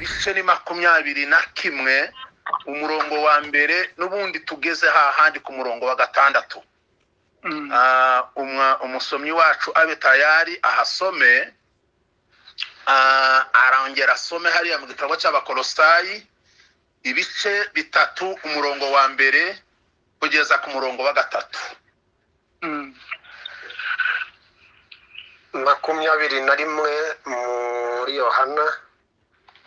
ibice ni 21 umurongo wa mbere n'ubundi tugeze hahandi ku murongo wa 6. Umusomyi wacu abe tayari ahasome, arongera asome hariya mu gitabo cy'Abakolosayi ibice 3 umurongo wa mbere kugeza ku murongo wa 3. 21 muri Yohana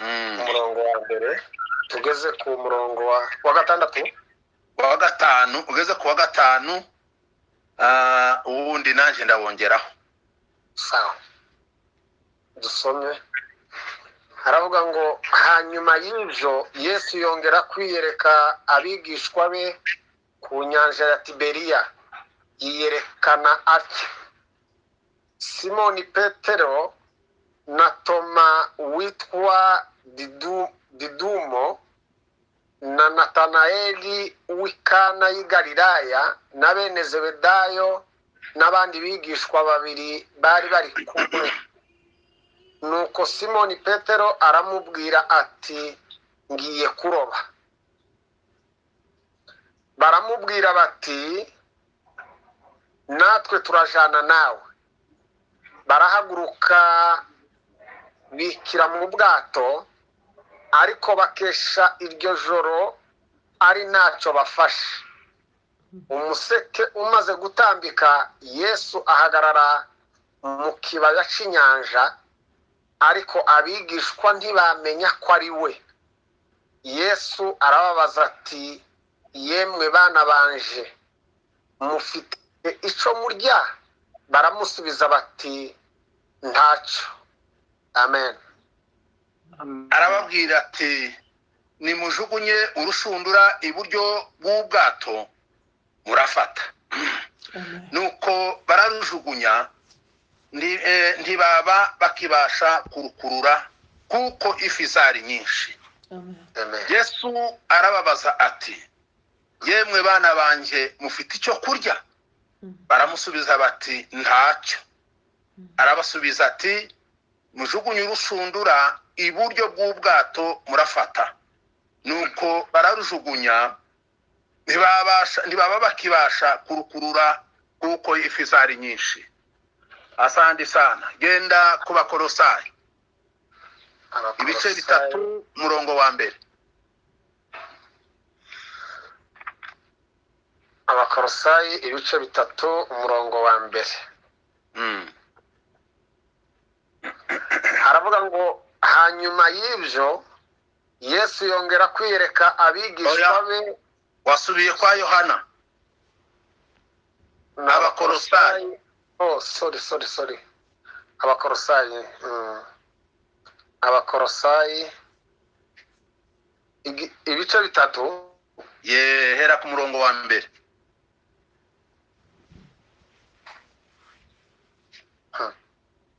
umurongo wa mbere tugeze ku murongo wa 6 wa 5 ugeze ku wa 5. Ubundi nanje ndabongeraho. Sawa, dusome. Haravuga ngo hanyuma y'ibyo Yesu yongera kwiyereka abigishwa be ku nyanja ya Tiberiya, yiyerekana atya: Simoni Petero na Toma witwa Didumo na Natanaeli w'Ikana y'i Galilaya na bene Zebedayo n'abandi bigishwa babiri bari bari kumwe. Nuko Simoni Petero aramubwira ati, ngiye kuroba. Baramubwira bati, natwe turajana nawe. Barahaguruka bikira mu bwato, ariko bakesha iryo joro ari ntacyo bafashe. Umuseke umaze gutambika, Yesu ahagarara mu kibaya cy'inyanja, ariko abigishwa ntibamenya ko ari we. Yesu arababaza ati, yemwe bana banje, mufite icyo murya? Baramusubiza bati, ntacyo. Amen. Arababwira ati, nimujugunye urushundura iburyo bw'ubwato murafata. Nuko bararujugunya, ntibaba bakibasha kurukurura kuko ifi zari nyinshi. Yesu arababaza ati, yemwe bana banje, mufite icyo kurya? Baramusubiza bati, ntacyo. Arabasubiza ati, mujugunye urushundura iburyo bw'ubwato murafata. Nuko bararujugunya, ntibaba bakibasha kurukurura kuko ifi zari nyinshi. Asante sana. Genda ku Bakolosayi ibice 3 umurongo wa mbere. Abakolosayi ibice 3 umurongo wa mbere. Haravuga ngo hanyuma y'ibyo Yesu yongera kwiyereka abigishwa be. Wasubiye kwa Yohana. Abakolosayi. Oh, sorry. Abakolosayi. Abakolosayi ibice 3. Hera ku murongo wa mbere.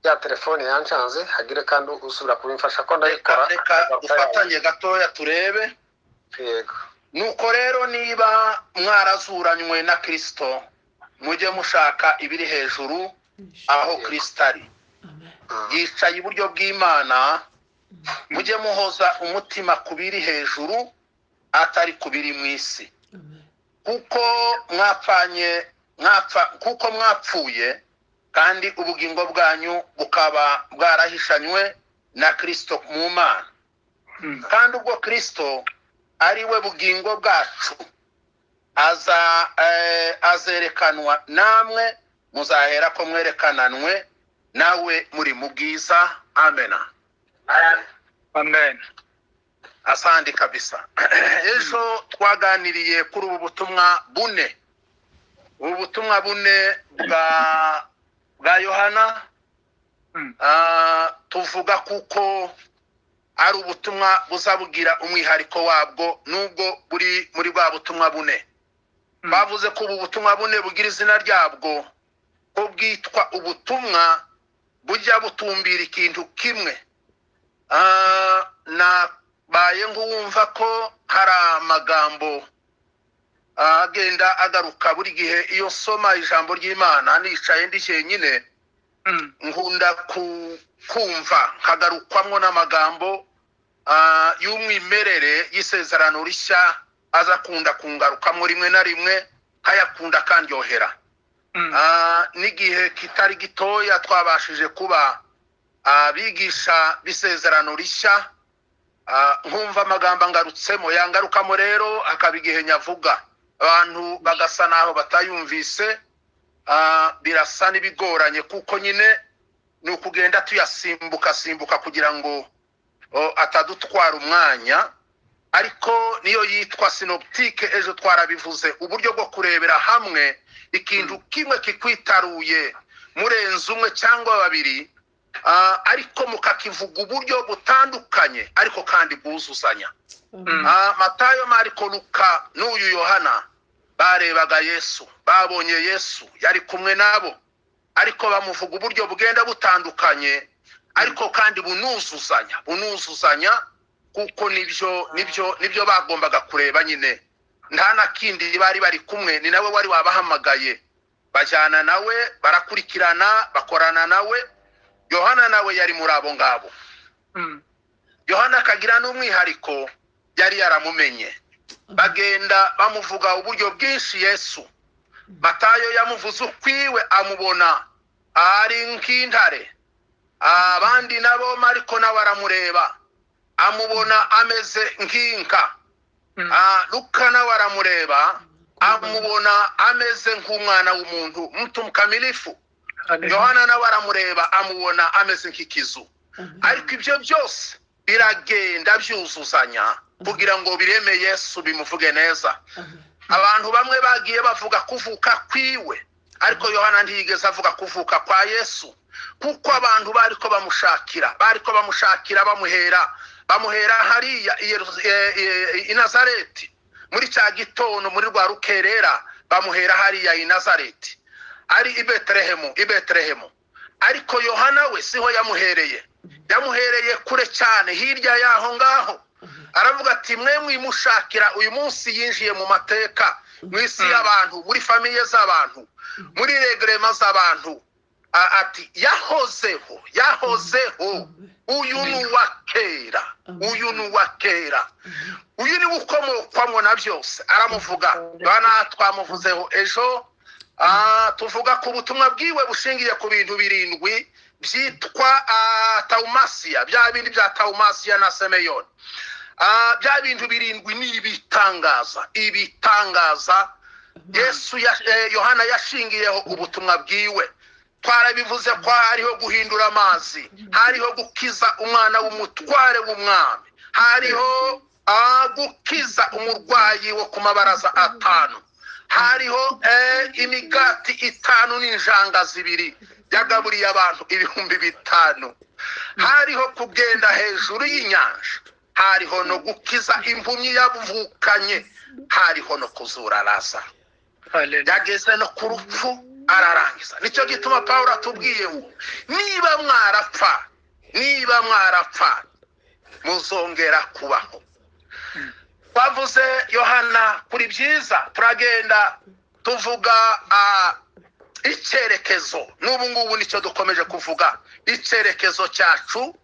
Ya telefone yancanze, hagire kandi usubira kubimfasha ko ndayikora. Reka ufatanye gatoya turebe. Yego. Nuko rero niba mwarazuranywe na Kristo, mujye mushaka ibiri hejuru aho Kristo ari, yicaye iburyo bw'Imana. Mujye muhoza umutima kubiri hejuru, atari kubiri mu isi, kuko mwapfuye kandi ubugingo bwanyu bukaba bwarahishanywe na Kristo mu Mana. Kandi ubwo Kristo ari we bugingo bwacu, azerekanwa namwe, muzahera ko mwerekananwe nawe muri mu bwiza. Amen. Amen. Asante kabisa. Ejo twaganiriye kuri ubu butumwa bune. Ubu butumwa bune bwa Yohana. Tuvuga kuko ari ubutumwa buzabugira umwihariko wabwo nubwo buri muri bwa butumwa bune. Bavuze ko ubu butumwa bune bugira izina ryabwo, ko bwitwa ubutumwa bujya butumbira ikintu kimwe. Na baye ngumva ko hari amagambo agenda agaruka buri gihe iyo soma ijambo ry'Imana nicaye ndi cyenyine, nkunda kumva nkagarukwamwo n'amagambo y'umwimerere y'isezerano rishya aza kunda kungarukamo rimwe na rimwe hayakunda kandyohera. N'igihe kitari gitoya twabashije kuba abigisha bisezerano rishya, nkumva amagambo ngarutsemo yangarukamo rero akabigihe nyavuga abantu bagasa naho batayumvise. Birasa n'ibigoranye kuko nyine ni ukugenda tuyasimbuka kugira ngo atadutwara umwanya, ariko niyo yitwa synoptique. Ejo twarabivuze uburyo bwo kurebera hamwe ikintu kimwe kikwitaruye murenze umwe cyangwa babiri, ariko mukakivuga uburyo butandukanye ariko kandi bwuzuzanya. Matayo, Mariko, Luka n'uyu Yohana barebaga Yesu, babonye Yesu yari kumwe nabo, ariko bamuvuga uburyo bugenda butandukanye ariko kandi bunuzuzanya kuko nibyo bagombaga kureba nyine. Nta na kindi bari kumwe, ni nawe wari wabahamagaye, bajyana nawe, barakurikirana, bakorana nawe. Yohana nawe yari muri abo ngabo. Yohana akagira n'umwihariko, yari yaramumenye, bagenda bamuvuga uburyo bwinshi Yesu. Matayo yamuvuze ukwiwe, amubona ari nk'intare. Abandi nabo Mariko nawe aramureba, amubona ameze nk'inka. Luka nawe aramureba, amubona ameze nk'umwana w'umuntu, mtu mkamilifu. Yohana nawe aramureba, amubona ameze nk'ikizu. Ariko ibyo byose biragenda byuzuzanya kugira ngo bireme Yesu, bimuvuge neza. Abantu bamwe bagiye bavuga kuvuka kwiwe, ariko Yohana ntiyigeze avuga kuvuka kwa Yesu, kuko abantu bariko bamushakira bamuhera hariya i Nazareti, muri cya gitondo, muri rwa rukerera, bamuhera hariya i Nazareti, ari i Betelehemu. Ariko Yohana we siho yamuhereye kure cyane, hirya yaho ngaho. Aravuga ati mwe mwimushakira uyu munsi yinjiye mu mateka, mu isi y'abantu, muri famiye z'abantu, muri regrema z'abantu. Ati yahozeho, uyu ni uwa kera, uyu ni ukomokwamo na byose. Aramuvuga. Bana twamuvuzeho ejo, tuvuga ku butumwa bwiwe bushingiye ku bintu birindwi byitwa taumasiya, bya bindi bya taumasiya na Semeyoni. Bya bintu birindwi ni ibitangaza Yesu Yohana yashingiyeho ubutumwa bwiwe. Twarabivuze ko hariho guhindura amazi, hariho gukiza umwana w'umutware w'umwami, hariho gukiza umurwayi wo ku mabaraza 5, hariho imigati 5 n'injanga 2 yagaburiye abantu 5,000, hariho kugenda hejuru y'inyanja, hariho no gukiza impumyi yavukanye, hariho no kuzura Lazaro. Yageze no ku rupfu ararangiza. Nicyo gituma Pawulo atubwiye ngo niba mwarapfa muzongera kubaho. Bavuze Yohana kuri byiza, turagenda tuvuga icyerekezo. N'ubu ngubu nicyo dukomeje kuvuga, icyerekezo cyacu.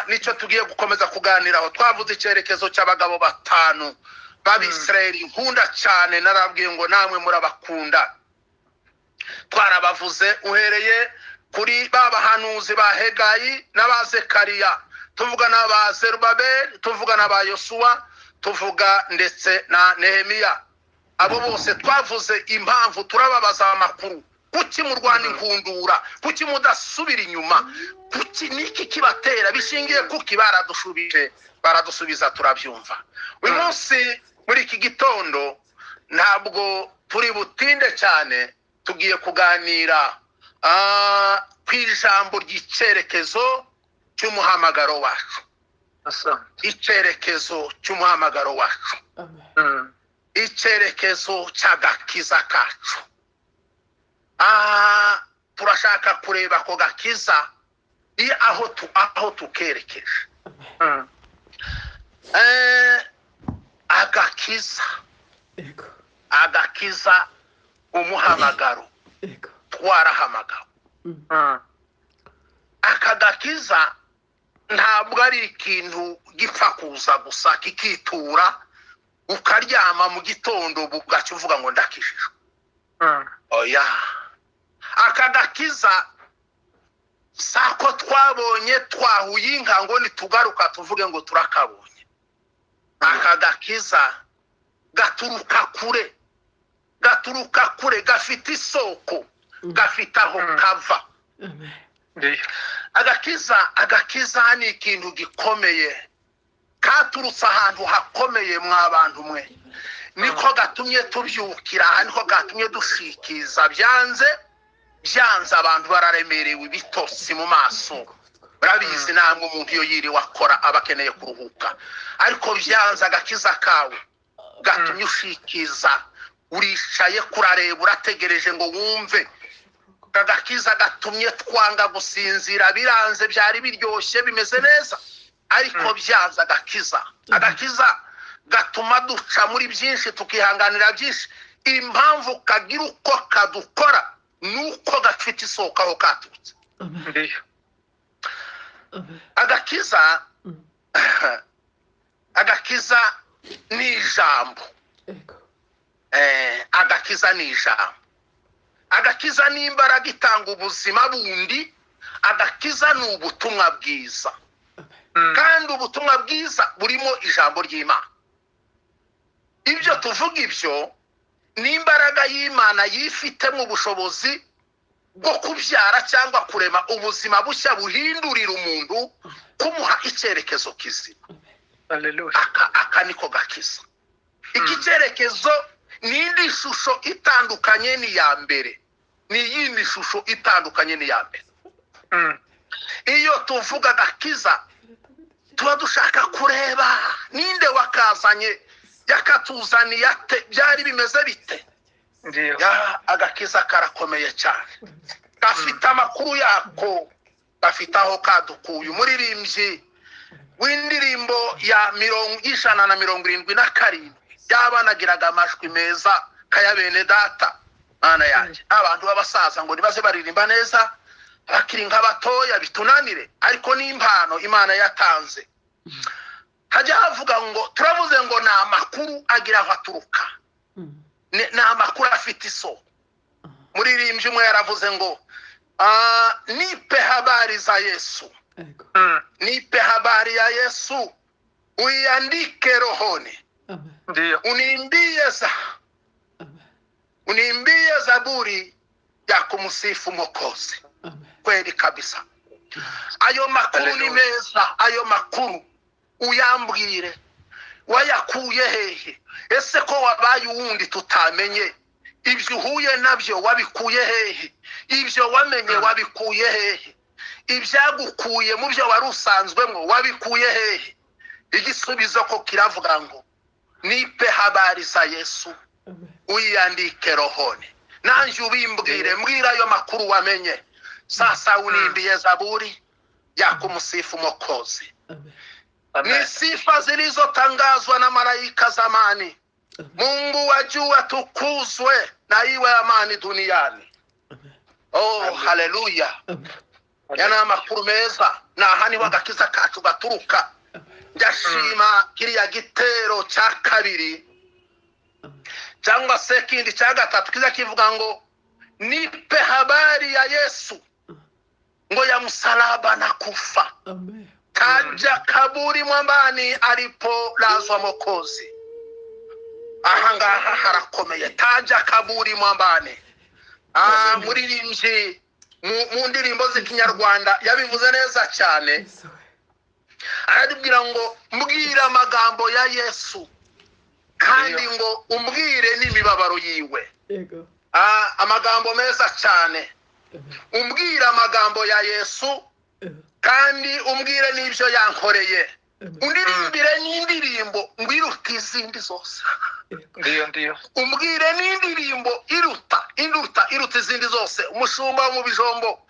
Nicyo tugiye gukomeza kuganiraho. Twavuze icyerekezo cy'abagabo 5 b'Abisirayeli nkunda cyane, narabwiye ngo namwe murabakunda. Twarabavuze uhereye kuri babahanuzi ba Hegayi n'abazekariya, tuvuga n'aba Zerubabeli, tuvuga n'aba Yosuwa, tuvuga ndetse na Nehemiya. Abo bose twavuze impamvu, turababaza amakuru. Kuki mu Rwanda inkundura? Kuki mudasubira inyuma? Kuki niki kibatera? Bishingiye kuki? Baradusubiza turabyumva. Uyu munsi muri iki gitondo ntabwo turi butinde cyane, tugiye kuganira ku ijambo ry'icyerekezo cy'umuhamagaro wacu. Icyerekezo cy'umuhamagaro wacu, icyerekezo cy'agakiza kacu. Turashaka kureba ko gakiza aho tukerekeje. Agakiza umuhamagaro, twarahamagawe. Aka gakiza ntabwo ari ikintu gipfa kuza gusa kikitura ukaryama mu gitondo bugacyo uvuga ngo ndakishijwe. Oya, aka gakiza sako twabonye twahuye inka ngo nitugaruka tuvuge ngo turakabonye. Aka gakiza gaturuka kure, gafite isoko, gafite aho kava. Agakiza ni ikintu gikomeye, katurutse ahantu hakomeye mw'abantu mwe. Niko gatumye tubyukira, niko gatumye dushikiza. Byanze abantu bararemerewe ibitotsi mu maso. Barabizi namwe umuntu iyo yiri wakora abakeneye kuruhuka, ariko byanze agakiza kawe gatumye ushikiza. Uricaye kurareba, urategereje ngo wumve. Agakiza gatumye twanga gusinzira, biranze byari biryoshye bimeze neza, ariko byanze agakiza gatuma duca muri byinshi tukihanganira byinshi. Impamvu kagira uko kadukora nuko gafite isoko aho katurutse. Agakiza ni ijambo. Agakiza ni ijambo. Agakiza ni imbaraga itanga ubuzima bundi. Agakiza ni ubutumwa bwiza, kandi ubutumwa bwiza burimo ijambo ry'Imana. Ibyo tuvuga ibyo ni imbaraga y'Imana yifitemo ubushobozi bwo kubyara cyangwa kurema ubuzima bushya buhindurira umuntu, kumuha icyerekezo kizima. Aka niko gakiza. Iki cyerekezo ni indi shusho itandukanye n'iya mbere, ni iyindi shusho itandukanye n'iya mbere. Iyo tuvuga gakiza tuba dushaka kureba ninde wakazanye, yakatuzaniye ate, byari bimeze bite. Agakiza karakomeye cyane, gafite amakuru yako, gafite aho kadukuye. Umuririmbyi w'indirimbo ya 177 yabanagiraga amajwi meza kayabene data mana yanjye. Abantu b'abasaza ngo nibaze baririmba neza, bakiri nk'abatoya bitunanire, ariko ni impano Imana yatanze. Hajya havuga ngo turavuze ngo ni amakuru agira aho aturuka, ni amakuru afite isoko. Muririmbyi umwe yaravuze ngo nipe habari za Yesu, nipe habari ya Yesu uiandike rohoni, uniimbie zaburi ya kumsifu Mwokozi. Kweli kabisa, ayo makuru ni meza. Ayo makuru uyambwire, wayakuye hehe? Ese ko wabaye uwundi tutamenye? Ibyo uhuye nabyo wabikuye hehe? Ibyo wamenye wabikuye hehe? Ibyagukuye mu byo wari usanzwemo wabikuye hehe? Igisubizo ko kiravuga ngo nipe habari za Yesu uiandike rohoni. Nanjye ubimbwire, mbwira ayo makuru wamenye. Sasa uniimbie zaburi ya kumsifu Mwokozi. Ni sifa zilizotangazwa na malaika zamani. Mungu wa juu atukuzwe, na iwe amani duniani. Oh, haleluya. Yana makuru meza, na hani wagakiza kacu gaturuka. Ndashima kiriya gitero cya kabiri cyangwa se kindi cya gatatu kiza kivuga ngo nipe habari ya Yesu ngo ya msalaba na kufa. Kaja kaburi mwambani alipolazwa Mwokozi. Ahangaha harakomeye, taja kaburi mwambani. Muririmbyi mu ndirimbo z'ikinyarwanda yabivuze neza cyane. Aradubwira ngo mbwira amagambo ya Yesu, kandi ngo umbwire n'imibabaro yiwe. Amagambo meza cyane. Umbwira amagambo ya Yesu, kandi umbwire n'ibyo yankoreye. Undirimbire n'indirimbo ngwiruta izindi zose. Umbwire n'indirimbo iruta izindi zose. Umushumba wo mu bijombo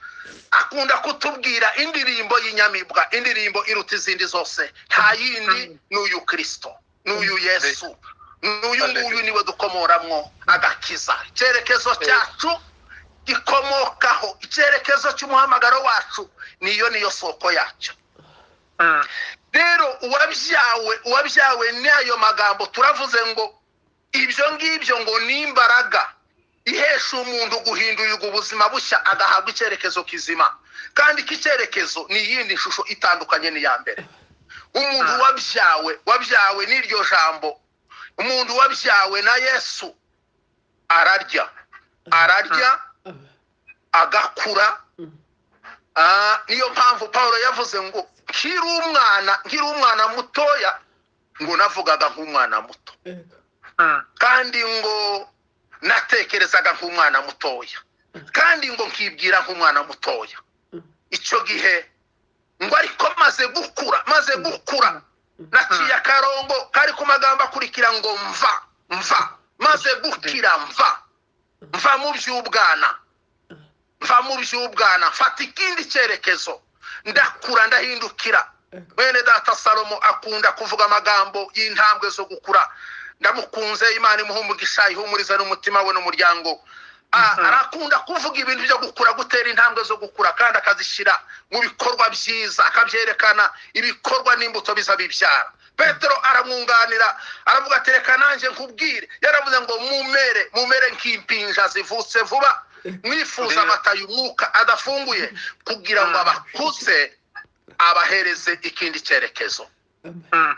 akunda kutubwira indirimbo y'inyamibwa, indirimbo iruta izindi zose. Nta yindi n'uyu Kristo, n'uyu Yesu, n'uyu nguyu niwe dukomoramwo agakiza. Icyerekezo cyacu gikomokaho, icyerekezo cy'umuhamagaro wacu niyo soko yacyo. rero uwabyawe n'ayo magambo turavuze ngo ibyo ngibyo ngo ni imbaraga ihesha umuntu guhindurirwa ubuzima bushya agahabwa icyerekezo kizima, kandi iki cyerekezo ni iyindi shusho itandukanye n'iya mbere. Umuntu wabyawe n'iryo jambo, umuntu wabyawe na Yesu ararya agakura. Niyo mpamvu Pawulo yavuze ngo nkiri umwana mutoya ngo navugaga nk'umwana muto, kandi ngo natekerezaga nk'umwana mutoya, kandi ngo nkibwira nk'umwana mutoya. Icyo gihe ngo ariko maze gukura naciye akarongo kari ku magambo akurikira ngo mva maze gukira mva mu by'ubwana mfata ikindi cyerekezo, ndakura ndahindukira. Bene data Salomo akunda kuvuga amagambo y'intambwe zo gukura. Ndamukunze, Imana imuha umugisha, ihumuriza n'umutima we n'umuryango. Arakunda kuvuga ibintu byo gukura, gutera intambwe zo gukura, kandi akazishyira mu bikorwa byiza, akabyerekana ibikorwa n'imbuto biza bibyara. Petero aramwunganira aravuga ati reka nanjye nkubwire, yaravuze ngo mumere nk'impinja zivutse vuba, mwifuza amata y'umwuka adafunguye, kugira ngo abakuze abahereze ikindi cyerekezo.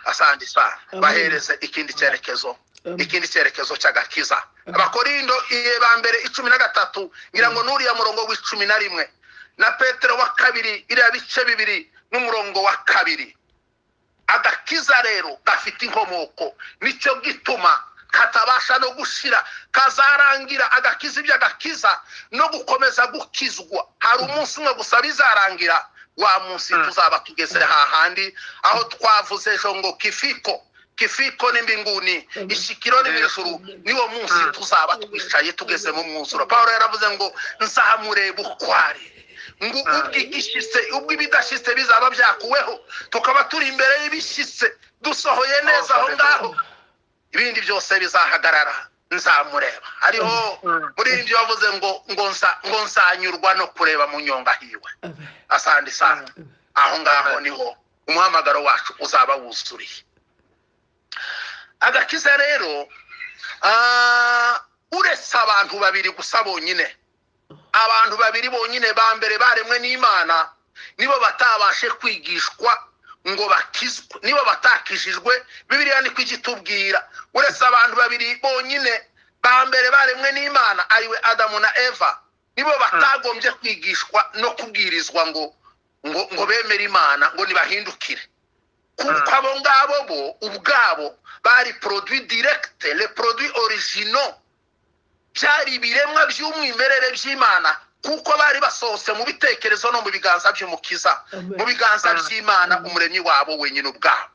Asante sana, bahereze ikindi cyerekezo cy'agakiza. Abakorindo ba mbere 13 ngira ngo nuriya murongo w'11 na Petero wa kabiri iriya bice 2 n'umurongo wa 2. Agakiza rero gafite inkomoko, nicyo gituma katabasha no gushira, kazarangira. Agakiza iby'agakiza no gukomeza gukizwa hari umunsi umwe gusa bizarangira. Wa munsi tuzaba tugeze hahandi aho twavuze ejo ngo kifiko ni mbinguni, ishikiro ni mw'ijuru. Niwo munsi tuzaba twicaye tugeze mu mwuzuro. Pawulo yaravuze ngo nzahamureba ukwari, ngo ubwo ibidashyitse bizaba byakuweho, tukaba turi imbere y'ibishyitse dusohoye neza aho ngaho, ibindi byose bizahagarara, nzamureba. Hariho muri ibyo bavuze ngo nzanyurwa no kureba mu nyonga hiwe. Asandi sana, aho ngaho niho umuhamagaro wacu uzaba wuzuriye. Agakiza rero uretse abantu babiri gusa bonyine, abantu babiri bonyine ba mbere baremwe n'Imana nibo batabashe kwigishwa ngo bakizwe, nibo batakishijwe. Bibiliya niko igitubwira. Uretse abantu babiri bonyine ba mbere baremwe n'Imana ariwe Adamu na Eva, nibo batagombye kwigishwa no kubwirizwa ngo bemere Imana, ngo nibahindukire, kuko abo ngabo bo ubwabo bari produit direct, le produit original, byari biremwa by'umwimerere by'Imana, kuko bari basohotse mu bitekerezo no mu biganza by'umukiza, mu biganza by'Imana umuremyi wabo wenyine ubwabo.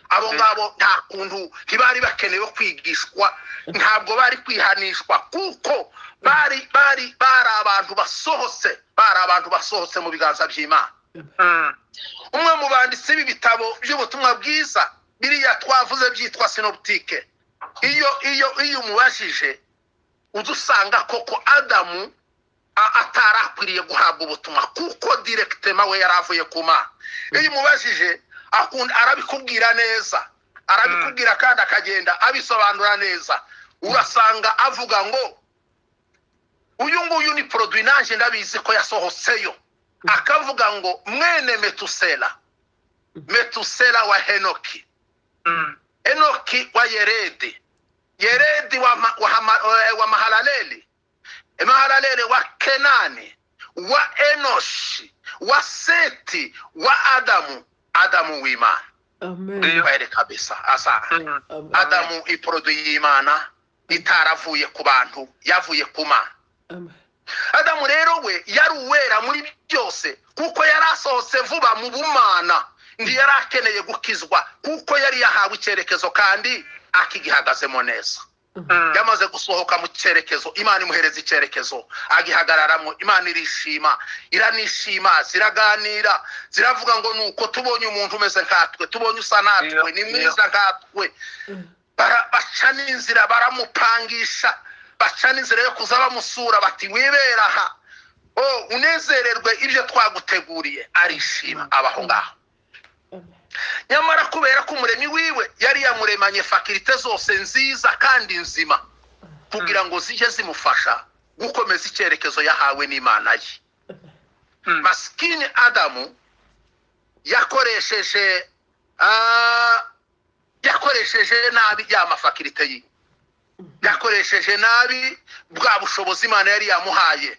Abo ngabo nta kuntu ntibari bakenewe kwigishwa, ntabwo bari kwihanishwa, kuko bari abantu basohotse mu biganza by'Imana. Umwe mu banditsi b'ibitabo by'ubutumwa bwiza biriya twavuze byitwa synoptique, iyo umubajije udusanga koko Adamu atarakwiriye guhabwa ubutumwa, kuko directement we yaravuye ku Mana. Iyo umubajije arabikubwira neza, arabikubwira kandi akagenda abisobanura neza. Urasanga avuga ngo uyu nguyu ni produit nanje ndabizi ko yasohotseyo, akavuga ngo mwene Metusela wa Henoki, Henoki wa Yeredi wa Mahalaleli, Mahalaleli wa Kenani, wa Enoshi, wa Seti, wa Adamu w'Imana. Kwere kabisa. Adamu iproduit y'Imana itaravuye ku bantu, yavuye ku Mana. Adamu rero we yari uwera muri byose, kuko yari asohotse vuba mu bumana, ntiyari akeneye gukizwa, kuko yari yahawe icyerekezo kandi akigihagazemo neza. Yamaze gusohoka mu cyerekezo, Imana imuhereza icyerekezo, agihagararamo. Imana iranishima, ziraganira, ziravuga ngo nuko tubonye umuntu umeze nkatwe, tubonye usa natwe, ni mwiza nkatwe. Baca n'inzira baramupangisha, baca n'inzira yo kuza bamusura, bati wibera aha, unezererwe ibyo twaguteguriye. Arishima abaho ngaho. nyamara kubera ko umuremyi wiwe yari yamuremanye fakirite zose nziza kandi nzima kugira ngo zijye zimufasha gukomeza icyerekezo yahawe n'Imana ye. Maskini Adamu yakoresheje nabi ya mafakirite ye, yakoresheje nabi bwa bushobozi Imana yari yamuhaye,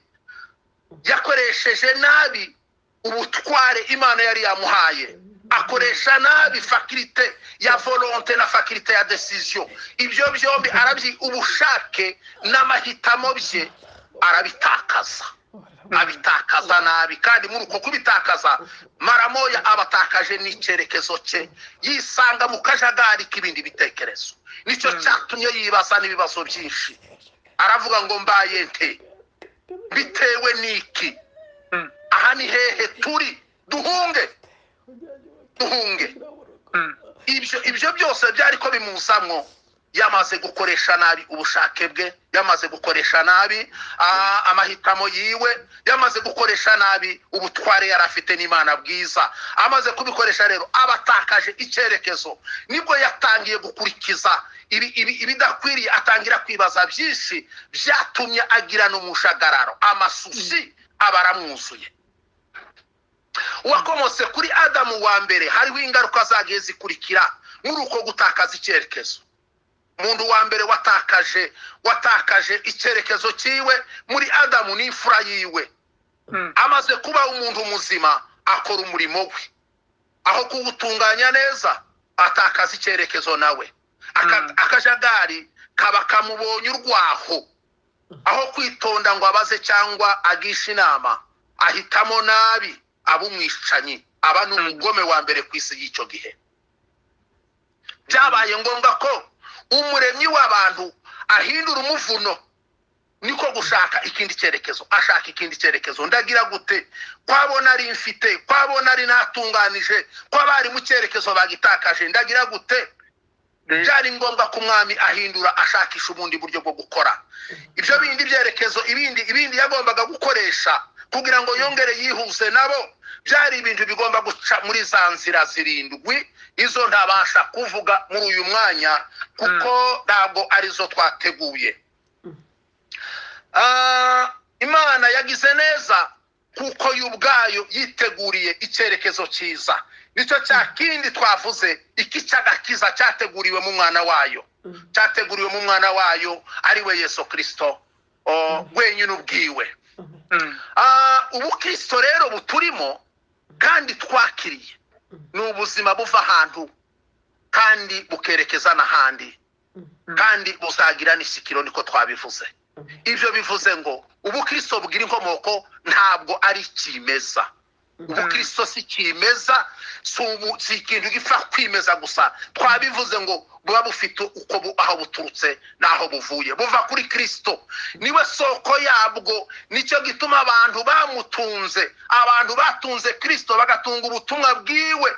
yakoresheje nabi ubutware Imana yari yamuhaye, akoresha nabi fakirite ya volonté na fakirite ya decision. Ibyo byombi ubushake n'amahitamo bye arabitakaza, abitakaza nabi, kandi muri uko kubitakaza maramoya abatakaje n'icyerekezo cye, yisanga mu kajagari k'ibindi bitekerezo. Nicyo cyatumye yibaza n'ibibazo byinshi, aravuga ngo mbaye nte, bitewe n'iki, aha ni hehe turi, duhunge. Ibyo byose byari ko bimuzamwo, yamaze gukoresha nabi ubushake bwe, yamaze gukoresha nabi amahitamo yiwe, yamaze gukoresha nabi ubutware yari afite n'Imana bwiza. Amaze kubikoresha rero abatakaje icyerekezo, nibwo yatangiye gukurikiza ibidakwiriye, atangira kwibaza byinshi byatumye agira n'umushagararo, amasusi abaramwuzuye. Wakomotse kuri Adamu wa mbere hariho ingaruka zagiye zikurikira muri uko gutakaza icyerekezo. Umuntu wa mbere watakaje icyerekezo cyiwe muri Adamu n'imfura yiwe. Amaze kuba umuntu muzima akora umurimo we, aho kuwutunganya neza atakaza icyerekezo nawe. Akajagari kaba kamubonye urwaho, aho kwitonda ngo abaze cyangwa agisha inama, ahitamo nabi, abumwishanyi, aba n'umugome wa mbere ku isi y'icyo gihe. Byabaye ngombwa ko umuremyi w'abantu ahindura umuvuno, niko gushaka ikindi cyerekezo, ashaka ikindi cyerekezo. Ndagira gute kwabona ari mfite, kwabona ari natunganije, kwabari mu cyerekezo bagitakaje, ndagira gute? Byari ngombwa ko umwami ahindura, ashakisha ubundi buryo bwo gukora ibyo bindi byerekezo. Ibindi yagombaga gukoresha kugira ngo yongere yihuze nabo, byari ibintu bigomba guca muri za nzira zirindwi. Izo ntabasha kuvuga muri uyu mwanya kuko ntabwo arizo twateguye. Imana yagize neza kuko y'ubwayo yiteguriye icyerekezo cyiza. Nicyo cya kindi twavuze, iki cy'agakiza cyateguriwe mu mwana wayo, cyateguriwe mu mwana wayo ari we Yesu Kristo wenyine ubwiwe. Ubukristo rero buturimo kandi twakiriye ni ubuzima buva ahantu kandi bukerekeza n'ahandi, kandi buzagira n'ishikiro, niko twabivuze. Ibyo bivuze ngo ubukristo bugira inkomoko, ntabwo ari kimeza. Ubukristo si kimeza, si ikintu gipfa kwimeza gusa. Twabivuze ngo buba bufite uko aho buturutse n'aho buvuye, buva kuri Kristo, niwe soko yabwo. Nicyo gituma abantu bamutunze, abantu batunze Kristo bagatunga ubutumwa bwiwe,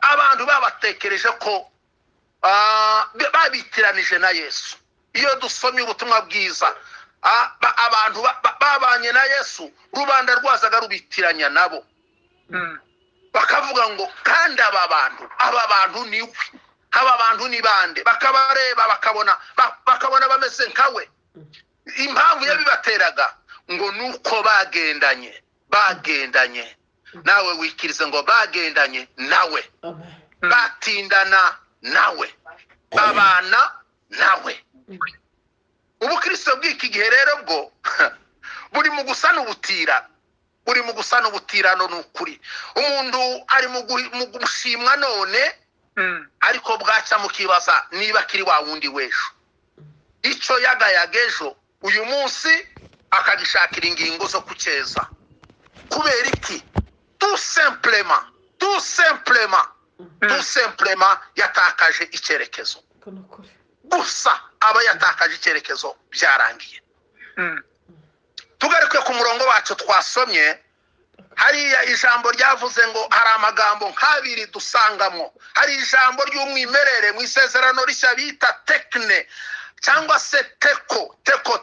abantu babatekereje ko babitiranije na Yesu. Iyo dusomye ubutumwa bwiza, abantu babanye na Yesu, rubanda rwazaga rubitiranya nabo, bakavuga ngo kandi aba bantu ni we, aba bantu ni bande, bakabareba bakabona bameze nkawe. Impamvu yabibateraga ngo nuko bagendanye, nawe wikirize ngo bagendanye nawe, batindana nawe, babana nawe. Ubukristo bw'iki gihe rero bwo buri mu gusana ubutirano n'ukuri. Umuntu ari mu gushimwa none, ariko bwaca mukibaza niba kiri wa wundi w'ejo. Icyo yagayaga ejo, uyu munsi akagishakira ingingo zo kucyeza. Kubera iki? Tout simplement yatakaje icyerekezo. Gusa aba yatakaje icyerekezo, byarangiye. Tugaruke ku murongo wacu twasomye, hariya ijambo ryavuze ngo hari amagambo nk'abiri dusangamo. Hari ijambo ry'umwimerere mu isezerano rishya bita tekne, cyangwa se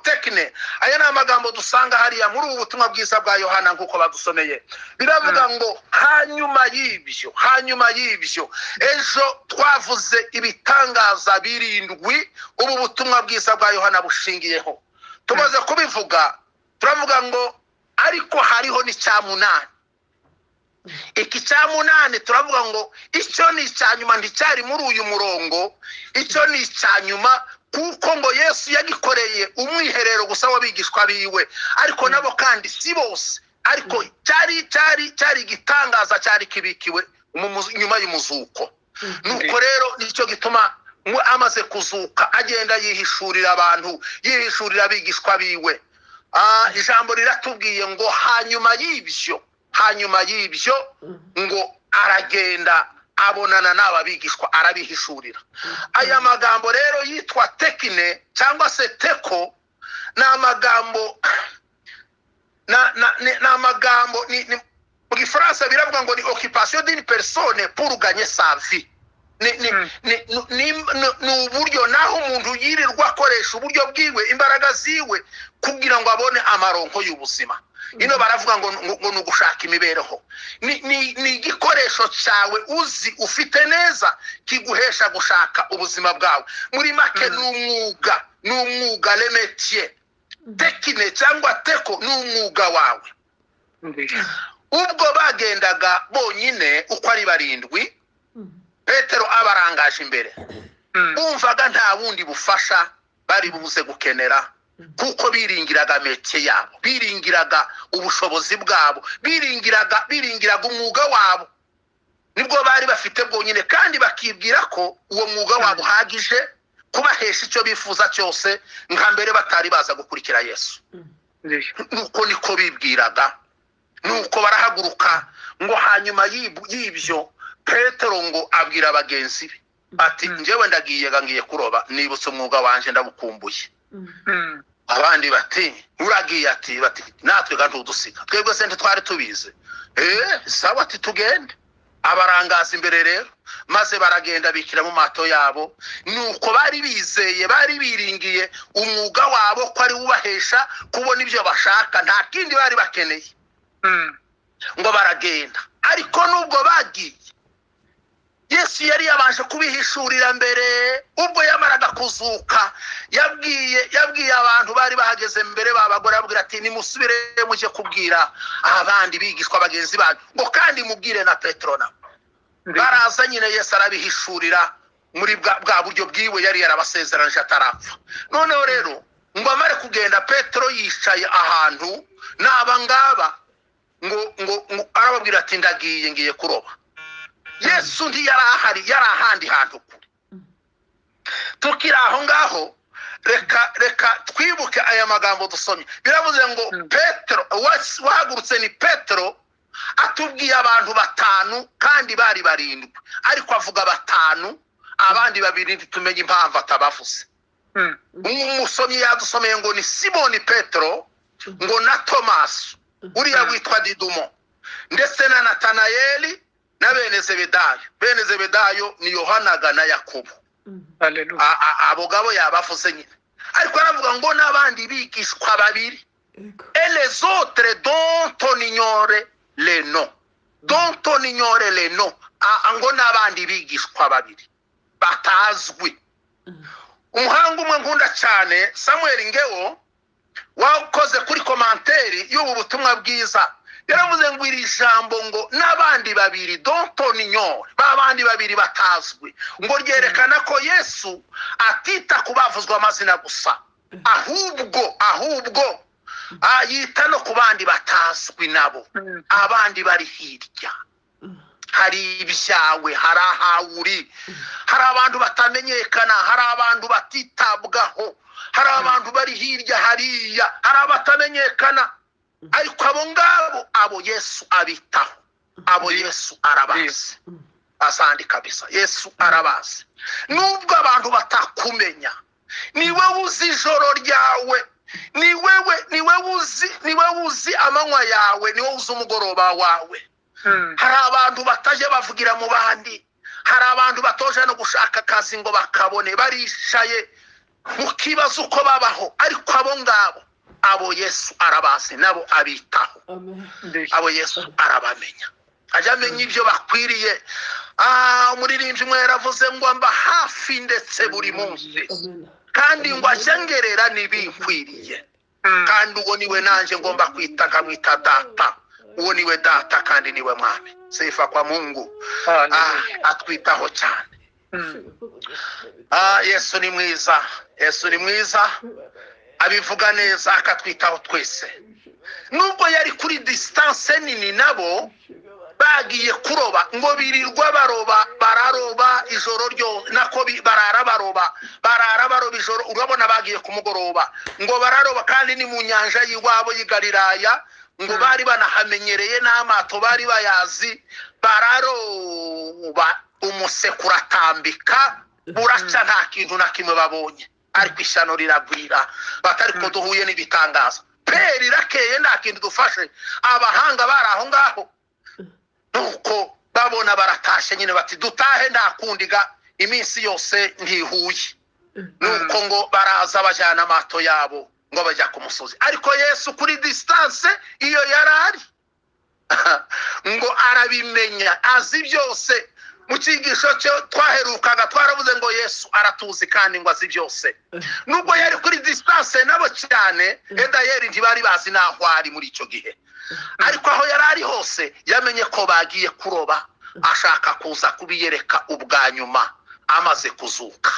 tekine. Aya ni amagambo dusanga hariya muri ubu butumwa bwiza bwa Yohana nk'uko badusomeye. Biravuga ngo hanyuma y'ibyo ejo twavuze ibitangaza birindwi ubu butumwa bwiza bwa Yohana bushingiyeho. Tumaze kubivuga turavuga ngo ariko hariho n'icyamunani. Iki cyamunani turavuga ngo icyo ni icyanyuma nticyari muri uyu murongo, icyo ni icyanyuma kuko ngo Yesu yagikoreye umwiherero gusa w'abigishwa biwe, ariko nabo kandi si bose, ariko cyari igitangaza cyari kibikiwe nyuma y'umuzuko. Nuko rero nicyo gituma amaze kuzuka agenda yihishurira abantu, yihishurira abigishwa biwe. Ijambo riratubwiye ngo hanyuma y'ibyo ngo aragenda abonana n'ababigishwa arabihishurira. Aya magambo rero yitwa tekine cyangwa se teko ni amagambo mu gifaransa biravuga ngo ni occupation d'une personne pour gagner sa vie. Ni uburyo naho umuntu yirirwa akoresha uburyo bwiwe, imbaraga ziwe kugira ngo abone amaronko y'ubuzima. Ino baravuga ngo ni ugushaka imibereho. Ni igikoresho cyawe uzi ufite neza kiguhesha gushaka ubuzima bwawe. Muri make ni umwuga le métier. Tekine cyangwa teko ni umwuga wawe. Ubwo bagendaga bonyine uko ari barindwi, Petero abarangaje imbere. Bumvaga nta bundi bufasha bari bubuze gukenera, kuko biringiraga métier yabo, biringiraga ubushobozi bwabo, biringiraga umwuga wabo. Nibwo bari bafite bwonyine, kandi bakibwira ko uwo mwuga wabo uhagije kubahesha icyo bifuza cyose, nka mbere batari baza gukurikira Yesu. Nuko niko bibwiraga. Nuko barahaguruka ngo hanyuma y'ibyo Petero ngo abwira abagenzi be ati njyewe ngiye kuroba, nibutse umwuga wanje ndabukumbuye. Abandi bati uragiye? Ati natwe kandi udusiga, twebwe se twari tubize. Sawa, ati tugende. Abarangaza imbere rero, maze baragenda bikira mu mato yabo. Nuko bari bizeye, bari biringiye umwuga wabo ko ari ubahesha kubona ibyo bashaka, nta kindi bari bakeneye. Ngo baragenda, ariko nubwo bagiye Yesu yari yabanje kubihishurira mbere. Ubwo yamaraga kuzuka yabwiye abantu bari bahageze mbere babagore, ababwira ati nimusubire mujye kubwira abandi bigishwa bagenzi banyu ngo kandi mubwire na Petero na. Baraza nyine Yesu arabihishurira muri bwa buryo bwiwe yari yarabasezeranje atarapfa. Noneho rero ngo amare kugenda, Petero yicaye ahantu n'abangaba ngo arababwira ati ngiye kuroba. Yesu ntiyari ahari, yari ahandi hantu kure. Tukiri aho ngaho, reka twibuke aya magambo dusomye. Biravuze ngo Petero wahagurutse ni Petero, atubwiye abantu batanu kandi bari barindwi, ariko avuga batanu, abandi babiri tumenye impamvu atabavuze. Umusomyi yadusomeye ngo ni Simoni Petero, ngo na Tomasi uriya witwa Didumo, ndetse na Natanayeli na bene Zebedayo ni Yohana na Yakobo. Abo gabo yabavuze nyine, ariko aravuga ngo n'abandi bigishwa babiri. Et les autres dont on ignore les noms, ngo n'abandi bigishwa babiri batazwi. Umuhanga umwe nkunda cyane, Samuel Ngewo, wakoze kuri komanteri y'ubu butumwa bwiza, yaravuze ngo iri jambo ngo n'abandi babiri dont on ignore, babandi babiri batazwi, ngo ryerekana ko Yesu atita kubavuzwa amazina gusa, ahubwo yita no ku bandi batazwi nabo, abandi bari hirya. Hari ibyawe, hari ahawuri, hari abantu batamenyekana, hari abantu batitabwaho, hari abantu bari hirya hariya, hari abatamenyekana, ariko abo ngabo abo Yesu abitaho, abo Yesu arabazi. Asandi kabisa, Yesu arabazi. Nubwo abantu batakumenya, niwe uzi ijoro ryawe, niwe uzi amanywa yawe, niwe uzi umugoroba wawe. Hari abantu bataje bavugira mu bandi, hari abantu batoje no gushaka akazi ngo bakabone, barishaye mukibaza uko babaho, ariko abo ngabo abo Yesu arabazi, nabo abitaho. Abo Yesu arabamenya, ajya amenya ibyo bakwiriye. Umuririmbyi umwe yaravuze ngo amba hafi ndetse buri munsi, kandi ngo ajengerera n'ibinkwiriye. Kandi uwo niwe nanjye ngomba kwita, nkamwita data. Uwo niwe data kandi niwe mwami. Sifa kwa Mungu. Atwitaho cyane. Yesu ni mwiza, Yesu ni mwiza, abivuga neza, akatwitaho twese. Nubwo yari kuri distance nini, nabo bagiye kuroba, ngo birirwa baroba, bararoba ijoro ryo nako barara baroba ijoro. Urabona bagiye kumugoroba, ngo bararoba, kandi ni mu nyanja y'iwabo y'Igalilaya, ngo bari banahamenyereye, n'amato bari bayazi. Bararoba, umusekura atambika, buraca nta kintu na kimwe babonye, ariko ishyano riragwira. Batari ko duhuye n'ibitangaza, peri irakeye nta kintu dufashe. Abahanga bari aho ngaho, nuko babona baratashe nyine, bati dutahe ndakundiga, iminsi yose ntihuye. Nuko ngo baraza bajyana amato yabo, ngo bajya ku musozi. Ariko Yesu kuri distance iyo yarari, ngo arabimenya, azi byose. Mu cyigisho cyo twaherukaga twaravuze ngo Yesu aratuzi kandi ngo azi byose. Nubwo yari kuri distance nabo cyane, edayeri ntibari bazi naho ari muri icyo gihe, ariko aho yarari hose yamenye ko bagiye kuroba, ashaka kuza kubiyereka ubwa nyuma amaze kuzuka.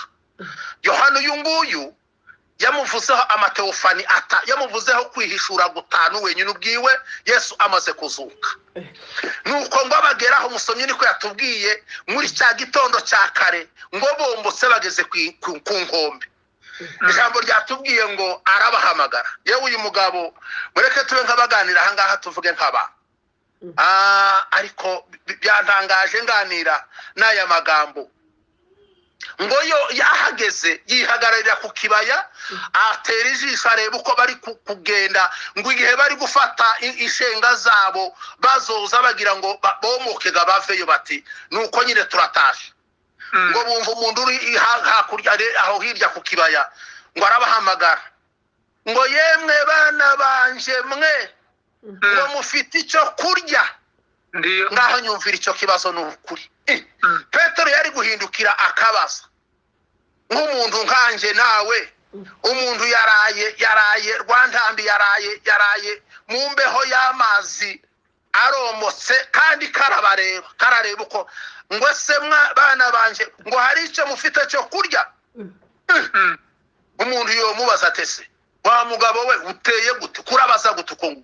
Yohana uyu nguyu yamuvuzeho amateofani, yamuvuzeho kwihishura gutanu wenyine ubwiwe Yesu amaze kuzuka. Nuko ngo abageraho, umusomyi niko yatubwiye, muri cya gitondo cya kare, ngo bombotse bageze ku nkombe. Ijambo ryatubwiye ngo arabahamagara. Yewe uyu mugabo, mureke tube nk'abaganira aha ngaha, tuvuge nk'aba. Ariko byantangaje nganira n'aya magambo. Ngo yo yahageze, yihagararira ku kibaya, atera ijisho areba uko bari kugenda. Ngo igihe bari gufata ishenga zabo, bazoza bagira ngo bomoke baveyo, bati nuko nyine turatashe. Ngo bumva umuntu uri hakurya aho hirya ku kibaya, ngo arabahamagara, ngo yemwe bana banje mwe, ngo mufite icyo kurya. Ngaho nyumvira icyo kibazo ni ukuri. Petero yari guhindukira akabaza, nk'umuntu nkanje nawe, umuntu yaraye Rwantambi, yaraye mu mbeho y'amazi aromotse, kandi karareba uko, ngo se bana banje, ngo hari icyo mufite cyo kurya. Umuntu yomubaza atese, wa mugabo we uteye gute, kurabaza gute uko?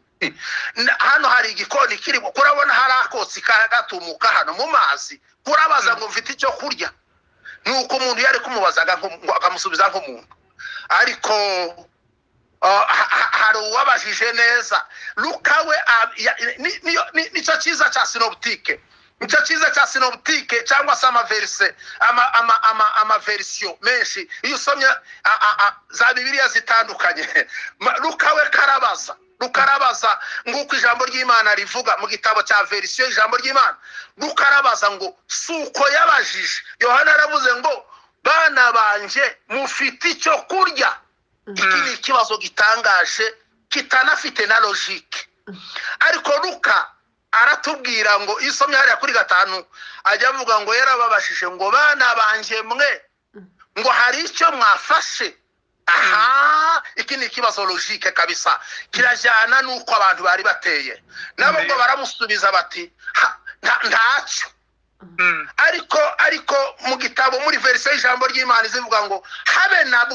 Hano hari igikoni kirimo, kurabona hari akotsi gatumuka hano mu mazi, kurabaza ngo mfite icyo kurya. Nuko umuntu yari kumubazaga akamusubiza nk'umuntu. Ariko hari uwabajije neza. Luka we nicyo cyiza cya sinoptike, nicyo cyiza cya sinoptike, cyangwa se amaverisiyo menshi. Iyo usomye za Bibiliya zitandukanye, Luka we rukarabaza nguko ijambo ry'Imana rivuga mu gitabo cya verisiyo ijambo ry'Imana. Rukarabaza ngo suko yabajije. Yohana aravuze ngo bana banje mufite icyo kurya. Iki ni ikibazo gitangaje, kitanafite na logique. Ariko Luka aratubwira ngo isomye hariya kuri 5, ajya avuga ngo yarababashije ngo bana banje mwe, ngo hari icyo mwafashe. Iki ni ikibazo logique kabisa, kirajyana nuko abantu bari bateye. Nabo ngo baramusubiza bati ntacyo. Ariko mu gitabo muri verisiyo y'ijambo ry'Imana zivuga ngo habe na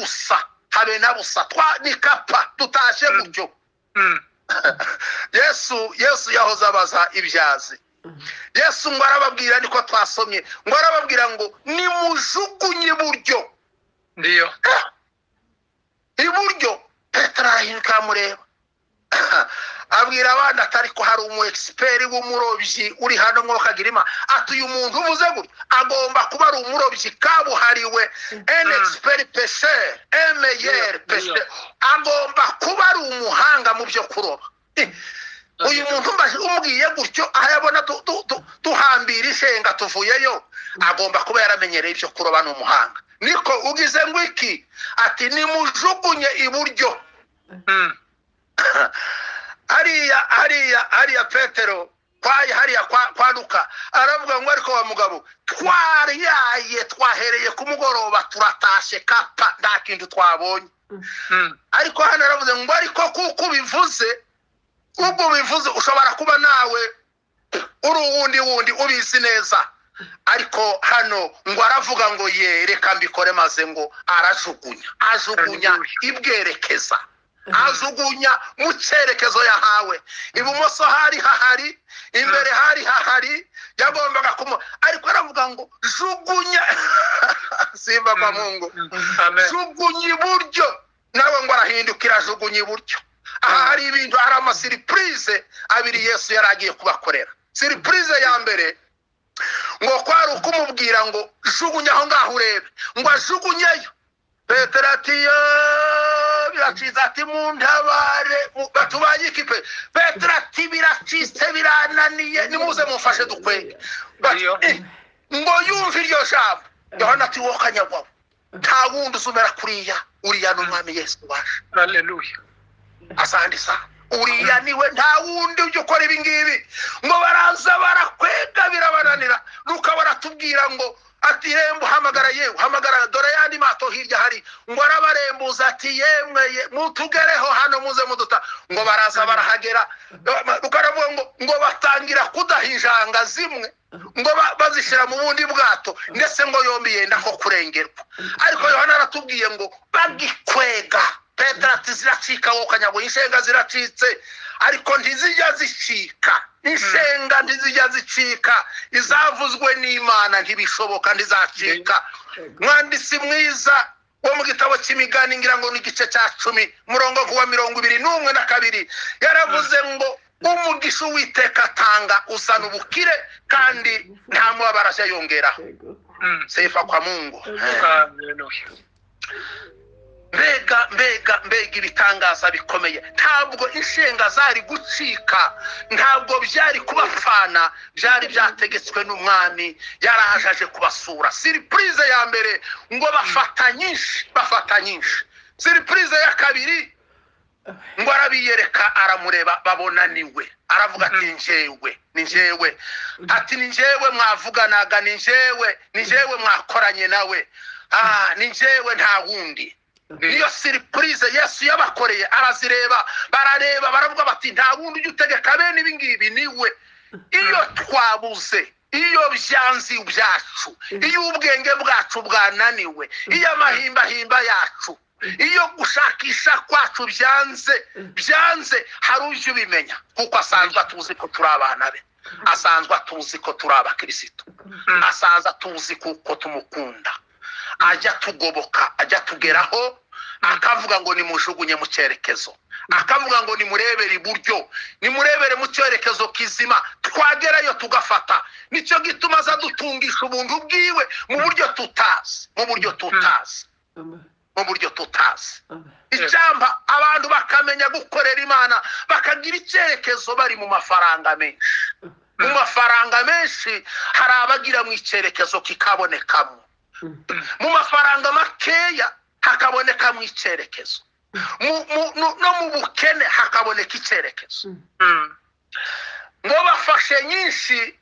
busa nikapa tutashe gutyo. Yesu yahoze abaza ibyazi. Yesu ngo arababwira, niko twasomye, ngo arababwira ngo nimujugunye iburyo. Ndiyo. Iburyo. Petero arahinduka amureba, abwira abandi atari ko hari umu expert w'umurobyi uri hano ngo kagirima, ati uyu muntu uvuze gutya agomba kuba ari umurobyi kabuhariwe, un expert pêcheur, un meilleur pêcheur, agomba kuba ari umuhanga mu byo kuroba. Uyu muntu umubwiye gutyo, ayabona duhambira ishenga tuvuyeyo, agomba kuba yaramenyereye ibyo kuroba n'umuhanga. niko ugize ngo iki ati nimujugunye iburyo. hariya Petero hariya kwa Luka aravuga ngo ariko wa mugabo twahereye ku mugoroba turatashe kapa nta kintu twabonye. Ariko hano aravuze ngo ariko kuko bivuze ubwo bivuze ushobora kuba nawe uri wundi ubizi neza. Ariko hano ngo aravuga ngo reka mbikore maze ngo ajugunya ibwerekeza, ajugunya mu cyerekezo yahawe. Ibumoso hahari, imbere hahari, yagombaga ariko aravuga ngo jugunya simba kwa Mungu, jugunya iburyo. Nawe ngo arahindukira ajugunya iburyo. Hari ibintu, hari amasiripurize abiri Yesu yaragiye kubakorera. Siripurize ya mbere ngo kwari ukumubwira ngo jugunya aho ngaho urebe, ngo ajugunyeyo. Petero ati biracitse, ati muntabare batubaye ikipe. Petero ati biracitse birananiye nimuze mufashe dukwege. Ngo yumve iryo jambo Yohana ati wo kanyagwa nta wundi uzumera kuriya, uriya n'umwami Yesu waje. Haleluya. Asandisa uriya niwe, nta wundi ujya ukora ibi ngibi. Ngo baraza barakwega birabananira. Luka baratubwira ngo ati rembo hamagara dore yandi mato hirya hari. Ngo arabarembuza ati yemwe mutugereho hano muze muduta. Ngo baraza barahagera. Luka aravuga ngo batangira kudahinjanga zimwe, ngo bazishira mu bundi bwato, ndetse ngo yombi yenda ko kurengerwa. Ariko Yohana aratubwiye ngo bagikwega. Petero ati ziracika wo kanyagwa, inshenga ziracitse ariko ntizijya zicika. Inshenga ntizijya zicika, izavuzwe n'Imana ntibishoboka ntizacika. Mwanditsi mwiza wo mu gitabo cy'Imigani ngira ngo ni igice cya 10 murongo wa 21 na 2 yaravuze ngo umugisha Uwiteka atanga uzana ubukire kandi nta mubabaro yongeraho. Sifa kwa Mungu. Mbega ibitangaza bikomeye. Ntabwo inshenga zari gucika, ntabwo byari kubapfana, byari byategetswe n'umwami yarahajaje kubasura. Surprise ya mbere ngo bafata nyinshi. Surprise ya kabiri ngo arabiyereka, aramureba, babona niwe. Aravuga ati ni njyewe. Ati ni njyewe mwavuganaga, ni njyewe mwakoranye nawe. Ni njyewe nta wundi. Niyo surprise Yesu yabakoreye. Arazireba, barareba, baravuga bati nta wundi ujya utegeka bene ibi ngibi niwe. Iyo twabuze, iyo byanzi byacu, iyo ubwenge bwacu bwananiwe, iyo amahimba yacu, iyo gushakisha kwacu byanze, hari uje ubimenya kuko asanzwe atuzi ko turi abana be, asanzwe atuzi ko turi abakristo, asanzwe atuzi kuko tumukunda. Ajya tugoboka, ajya tugeraho, akavuga ngo nimujugunye mu cyerekezo, akavuga ngo nimurebere iburyo, nimurebere mu cyerekezo kizima, twagerayo tugafata. Nicyo gituma aza dutungisha ubuntu bwiwe mu buryo tutazi. Icyamba abantu bakamenya gukorera Imana, bakagira icyerekezo bari mu mafaranga menshi. Hari abagira mu icyerekezo kikabonekamo, mu mafaranga makeya hakaboneka mu icyerekezo, no mu bukene hakaboneka icyerekezo. Ngo bafashe nyinshi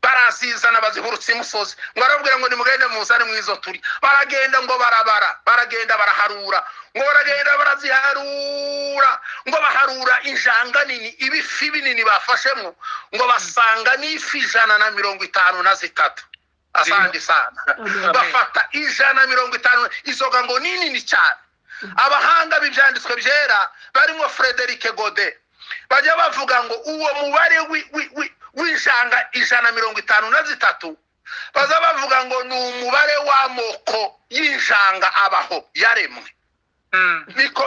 barazizana bazihurutse imusozi. Ngo arabwira ngo nimugende muzane mwizo turi. Baragenda ngo baragenda baraharura. Ngo baragenda baraziharura. Ngo baharura injanga nini, ibifi binini bafashemo. Ngo basanga n'ifi 153. Asandi sana. Bafata 150 izoga ngo nini cyane. Abahanga bibyanditswe byera barimo Frederic Godet bajya bavuga ngo uwo mubare w'injanga 153 baza bavuga ngo ni umubare w'amoko y'injanga abaho yaremwe.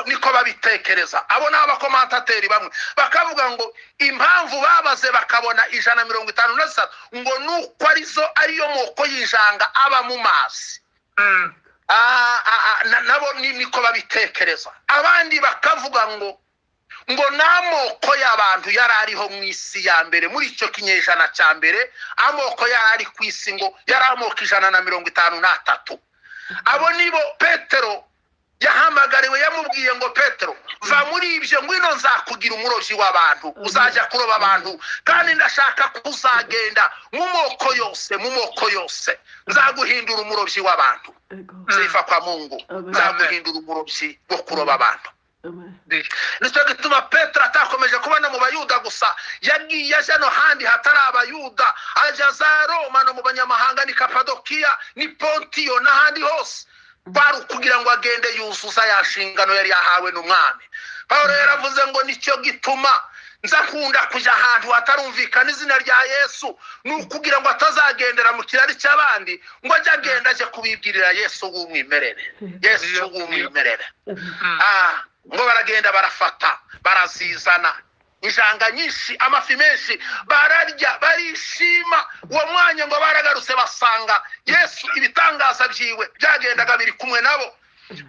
Niko babitekereza. Abo ni abakomantateri bamwe bakavuga ngo impamvu babaze bakabona 153 ngo nuko ariyo moko y'injanga aba mu mazi. Nabo niko babitekereza. Abandi bakavuga ngo ngo n'amoko y'abantu yari ariho mu isi ya mbere muri icyo kinyejana cya mbere, amoko yari ari ku isi ngo yari amoko 153. abo nibo Petero yahamagariwe, yamubwiye ngo Petero va muri ibyo, ngwino nzakugira umurobyi w'abantu, uzajya kuroba abantu, kandi ndashaka kuzagenda mu moko yose nzaguhindura umurobyi w'abantu. Sifa kwa Mungu, nzaguhindura umurobyi wo kuroba abantu. Nicyo gituma Petero atakomeje kubona mu bayuda gusa, yagiye aje no handi hatari abayuda, aja za Roma no mu banyamahanga, ni Kapadokiya, ni Pontiyo n'ahandi hose, bari kugira ngo agende yuzuza ya nshingano yari yahawe n'umwami. Pawulo yaravuze ngo nicyo gituma nza nkunda kuja ahantu hatarumvikana izina rya Yesu, nukugira ngo atazagendera mu kirari cy'abandi, ngo ajye agenda aje kubibwirira Yesu w'umwimerere, Yesu w'umwimerere. Ngo baragenda barafata, barazizana injanga nyinshi, amafi menshi, bararya barishima. Uwo mwanya ngo baragarutse basanga Yesu ibitangaza byiwe byagendaga biri kumwe nabo,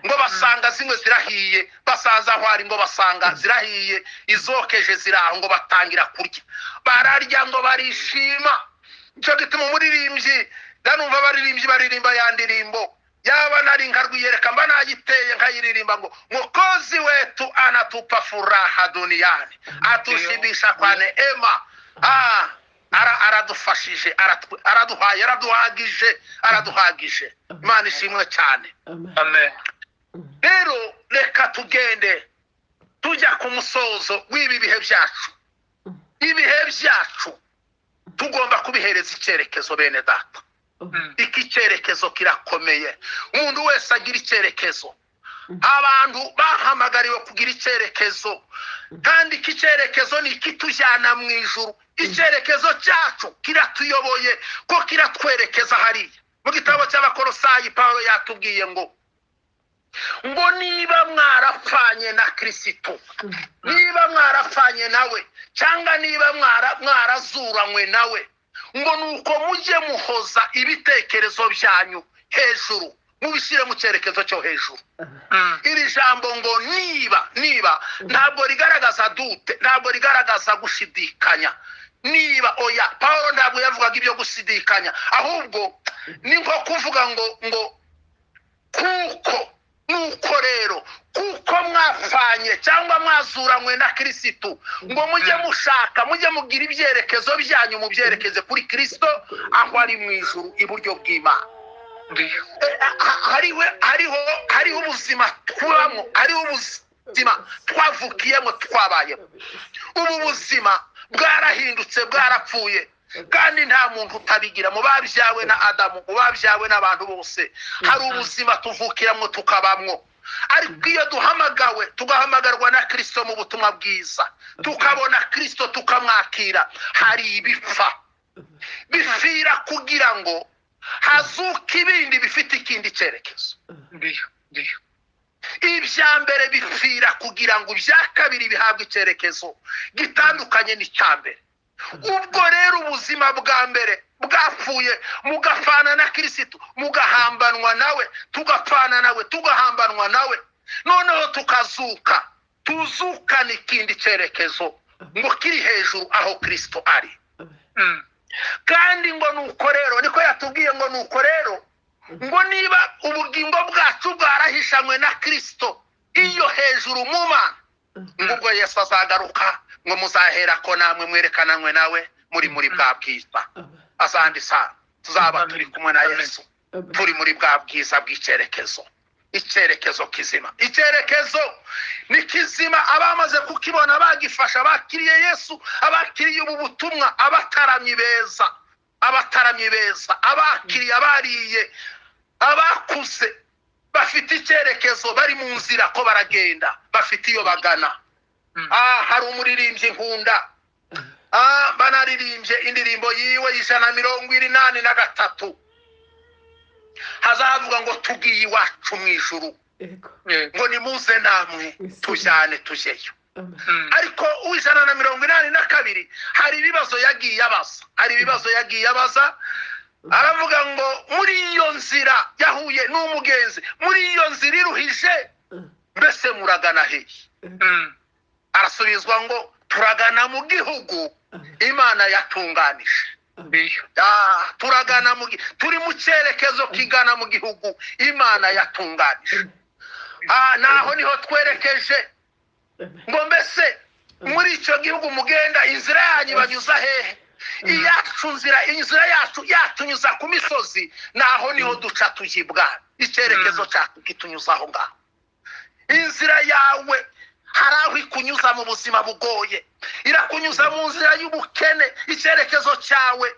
ngo basanga zimwe zirahiye, basaza aho ari ngo basanga zirahiye, izokeje ziraho, ngo batangira kurya, bararya ngo barishima. Icyo gituma umuririmbyi ndanumva baririmbyi baririmba ya ndirimbo, yaba nari nkarwiyereka mba nayiteye nkayiririmba ngo Mwokozi wetu anatupa furaha duniani, atushibisha kwa neema. Aradufashije, araduhaye, araduhagije. Imana ishimwe cyane. Amen. Rero reka tugende tujya ku musozo w'ibi bihe byacu. Ibihe byacu tugomba kubihereza icyerekezo, bene data. Iki cyerekezo kirakomeye, umuntu wese agira icyerekezo. Abantu bahamagariwe kugira icyerekezo, kandi iki cyerekezo ni ikitujyana mu ijuru. Icyerekezo cyacu kiratuyoboye, ko kiratwerekeza hariya. Mu gitabo cy'Abakolosayi Pawulo yatubwiye ngo niba mwarapfanye na Kristo, niba mwarapfanye nawe, cyangwa niba mwarazuranywe nawe, ngo nuko mujye muhoza ibitekerezo byanyu hejuru, mubishyire mu cyerekezo cyo hejuru. Iri jambo ngo niba ntabwo rigaragaza dute, ntabwo rigaragaza gushidikanya. Niba oya, Pawulo ntabwo yavugaga ibyo gushidikanya, ahubwo ni nko kuvuga ngo nuko rero kuko mwafanye cyangwa mwazuranywe na Kristo, ngo mujye mushaka, mujye mugira ibyerekezo byanyu mubyerekeze kuri Kristo, aho ari mu ijuru iburyo bw'Imana. Hariho ubuzima twabamo, hariho ubuzima twavukiyemo, twabayemo. Ubu buzima bwarahindutse, bwarapfuye, kandi nta muntu utabigira. Mu babyawe na Adamu, mu babyawe n'abantu bose, hari ubuzima tuvukiramo tukabamwo. Ariko iyo duhamagawe, tugahamagarwa na Kristo mu butumwa bwiza, tukabona Kristo tukamwakira, hari ibipfa bifira kugira ngo hazuka ibindi bifite ikindi cyerekezo. Ibya mbere bipfira kugira ngo ibya kabiri bihabwe icyerekezo gitandukanye n'icya mbere. Ubwo rero ubuzima bwa mbere bwapfuye, mugafana na Kristo, mugahambanwa nawe, tugapfana nawe, tugahambanwa nawe, noneho tukazuka, tuzukana ikindi cyerekezo ngo kiri hejuru aho Kristo ari. Kandi ngo nuko rero, niko yatubwiye ngo nuko rero, ngo niba ubugingo bwacu bwarahishanywe na Kristo iyo hejuru mu Mana, ubwo Yesu azagaruka, ngo muzahera ko namwe mwerekananywe nawe muri bwa bwiza. Asandi sana tuzaba turi kumwe na Yesu, turi muri bwa bwiza bw'icyerekezo, icyerekezo kizima. Icyerekezo ni kizima, abamaze kukibona bagifasha, bakiriye Yesu, abakiriye ubu butumwa, abataramyi beza, abakiriye, abariye, abakuze, bafite icyerekezo, bari mu nzira ko baragenda, bafite iyo bagana. Hari umuririmbyi nkunda, banaririmbye indirimbo yiwe 123, hazavuga ngo tugiye iwacu mu ijuru, ngo nimuze namwe tujyane tujyeyo. Ariko 182 hari ibibazo yagiye abaza, aravuga ngo muri iyo nzira yahuye n'umugenzi, muri iyo nzira iruhije, mbese muragana hehe? arasubizwa ngo turagana mu gihugu Imana yatunganije. Turagana turi mu cyerekezo kigana mu gihugu Imana yatunganije. Naho niho twerekeje ngo mbese muri icyo gihugu mugenda inzira yanyu banyuza hehe? Inzira yacu yatunyuza ku misozi, naho niho duca tujibwa. Icyerekezo cyacu kitunyuza aho ngaho. Inzira yawe hari aho ikunyuza mu buzima bugoye, irakunyuza mu nzira y'ubukene. Icyerekezo cyawe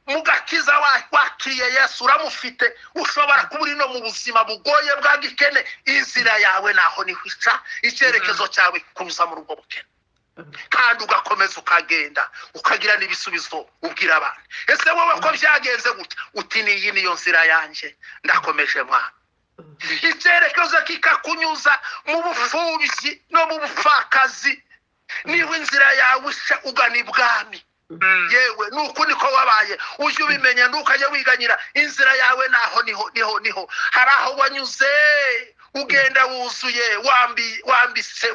mu gakiza wakiriye Yesu uramufite, ushobora kuba uri no mu buzima bugoye bwa gikene. Inzira yawe naho niho ica. Icyerekezo cyawe kunyuza muri ubwo bukene, kandi ugakomeza ukagenda ukagira n'ibisubizo ubwira abantu. Ese wowe ko byagenze gutya? Uti niyi niyo nzira yanjye, ndakomeje mwana. Icyerekezo kikakunyuza mu bupfubyi no mu bupfakazi, niho inzira yawe ugana ibwami. Yewe nuko niko wabaye, ujye ubimenya, ntukajya wiganyira. Inzira yawe naho niho hari aho wanyuze ugenda wuzuye,